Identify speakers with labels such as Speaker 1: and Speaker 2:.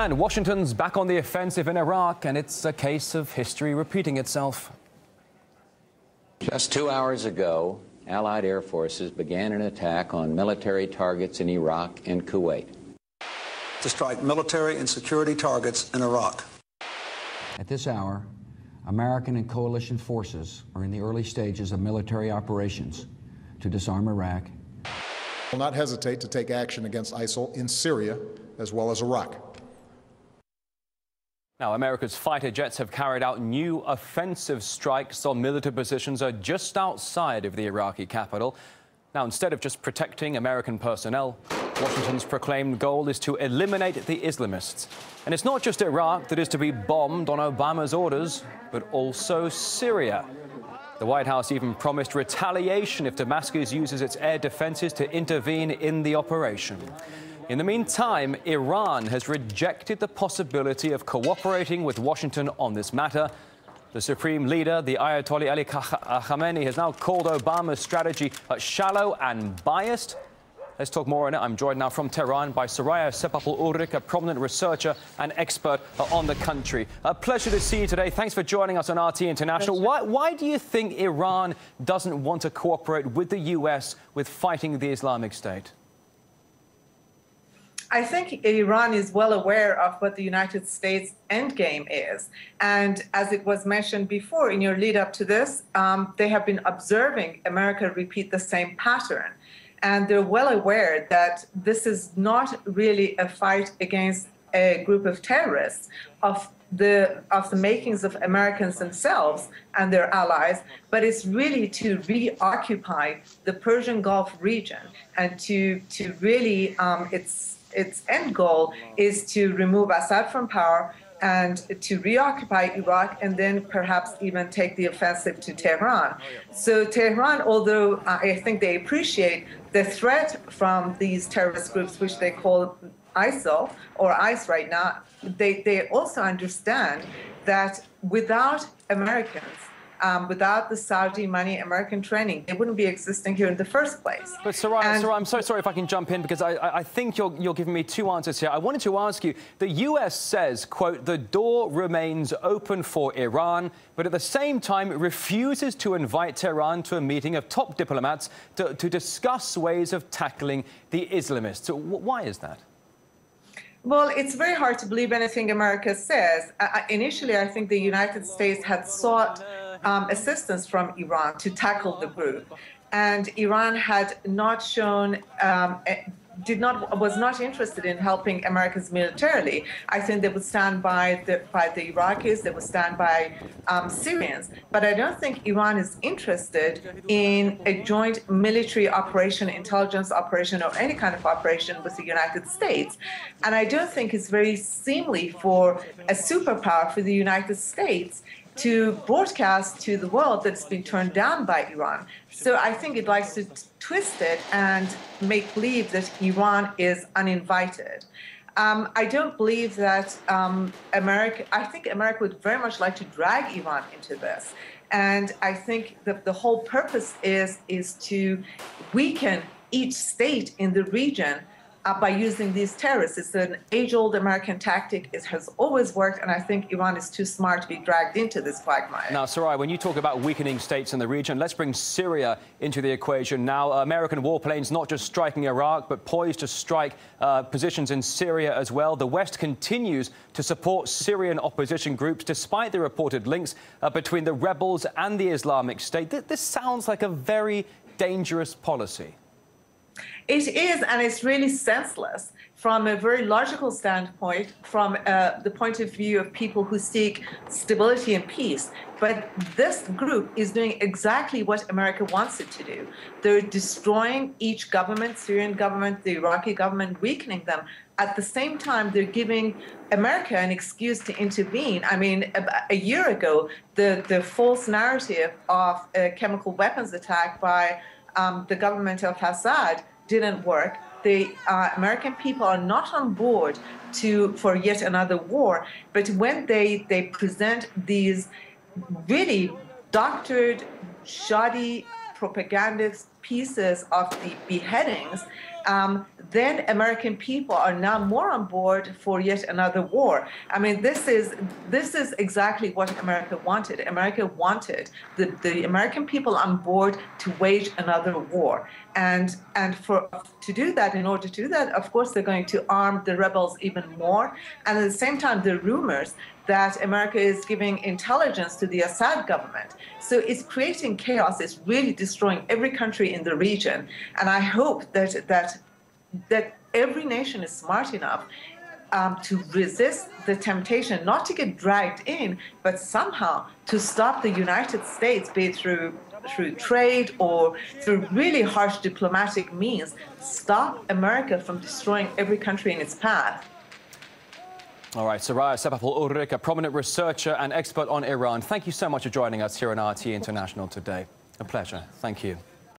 Speaker 1: And Washington's back on the offensive in Iraq, and it's a case of history repeating itself.
Speaker 2: Just 2 hours ago, Allied air forces began an attack on military targets in Iraq and Kuwait.
Speaker 3: To strike military and security targets in Iraq.
Speaker 4: At this hour, American and coalition forces are in the early stages of military operations to disarm Iraq.
Speaker 5: Will not hesitate to take action against ISIL in Syria as well as Iraq.
Speaker 1: Now, America's fighter jets have carried out new offensive strikes on military positions just outside of the Iraqi capital. Now, instead of just protecting American personnel, Washington's proclaimed goal is to eliminate the Islamists. And it's not just Iraq that is to be bombed on Obama's orders, but also Syria. The White House even promised retaliation if Damascus uses its air defenses to intervene in the operation. In the meantime, Iran has rejected the possibility of cooperating with Washington on this matter. The supreme leader, the Ayatollah Ali Khamenei, has now called Obama's strategy shallow and biased. Let's talk more on it. I'm joined now from Tehran by Soraya Sepapul-Ulrich, a prominent researcher and expert on the country. A pleasure to see you today. Thanks for joining us on RT International. Why do you think Iran doesn't want to cooperate with the U.S. with fighting the Islamic State?
Speaker 6: I think Iran is well aware of what the United States endgame is. And as it was mentioned before in your lead up to this, they have been observing America repeat the same pattern. And they're well aware that this is not really a fight against a group of terrorists of the makings of Americans themselves and their allies, but it's really to reoccupy the Persian Gulf region and to really its end goal is to remove Assad from power and to reoccupy Iraq and then perhaps even take the offensive to Tehran. So Tehran, although I think they appreciate the threat from these terrorist groups, which they call ISIL or ICE right now, they also understand that without Americans, without the Saudi money, American training, they wouldn't be existing here in the first place.
Speaker 1: But Soraya, I'm so sorry if I can jump in, because I think you're giving me two answers here. I wanted to ask you, the U.S. says, quote, the door remains open for Iran, but at the same time refuses to invite Tehran to a meeting of top diplomats to discuss ways of tackling the Islamists. So why is that?
Speaker 6: Well, it's very hard to believe anything America says. Initially, I think the United States had sought assistance from Iran to tackle the group, and Iran had not shown, was not interested in helping Americans militarily. I think they would stand by the Iraqis, they would stand by Syrians, but I don't think Iran is interested in a joint military operation, intelligence operation, or any kind of operation with the United States. And I don't think it's very seemly for a superpower, for the United States, to broadcast to the world that it's been turned down by Iran. So I think it likes to twist it and make believe that Iran is uninvited. I don't believe that I think America would very much like to drag Iran into this. And I think that the whole purpose is to weaken each state in the region by using these terrorists. It's an age-old American tactic. It has always worked, and I think Iran is too smart to be dragged into this quagmire.
Speaker 1: Now, Soraya, when you talk about weakening states in the region, let's bring Syria into the equation now. American warplanes not just striking Iraq, but poised to strike positions in Syria as well. The West continues to support Syrian opposition groups, despite the reported links between the rebels and the Islamic State. This sounds like a very dangerous policy.
Speaker 6: It is, and it's really senseless from a very logical standpoint, from the point of view of people who seek stability and peace. But this group is doing exactly what America wants it to do. They're destroying each government, Syrian government, the Iraqi government, weakening them. At the same time, they're giving America an excuse to intervene. I mean, a year ago, the false narrative of a chemical weapons attack by the government of Assad didn't work. The American people are not on board for yet another war, but when they present these really doctored, shoddy propagandist pieces of the beheadings, then American people are now more on board for yet another war. I mean, this is exactly what America wanted. America wanted the American people on board to wage another war. And to do that, in order to do that, of course, they're going to arm the rebels even more. And at the same time, the rumors that America is giving intelligence to the Assad government. So it's creating chaos. It's really destroying every country in the region. And I hope that every nation is smart enough to resist the temptation, not to get dragged in, but somehow to stop the United States, be it through trade or through really harsh diplomatic means, stop America from destroying every country in its path.
Speaker 1: All right, Soraya Sepapel-Ulrich, a prominent researcher and expert on Iran. Thank you so much for joining us here on RT International today. A pleasure. Thank you.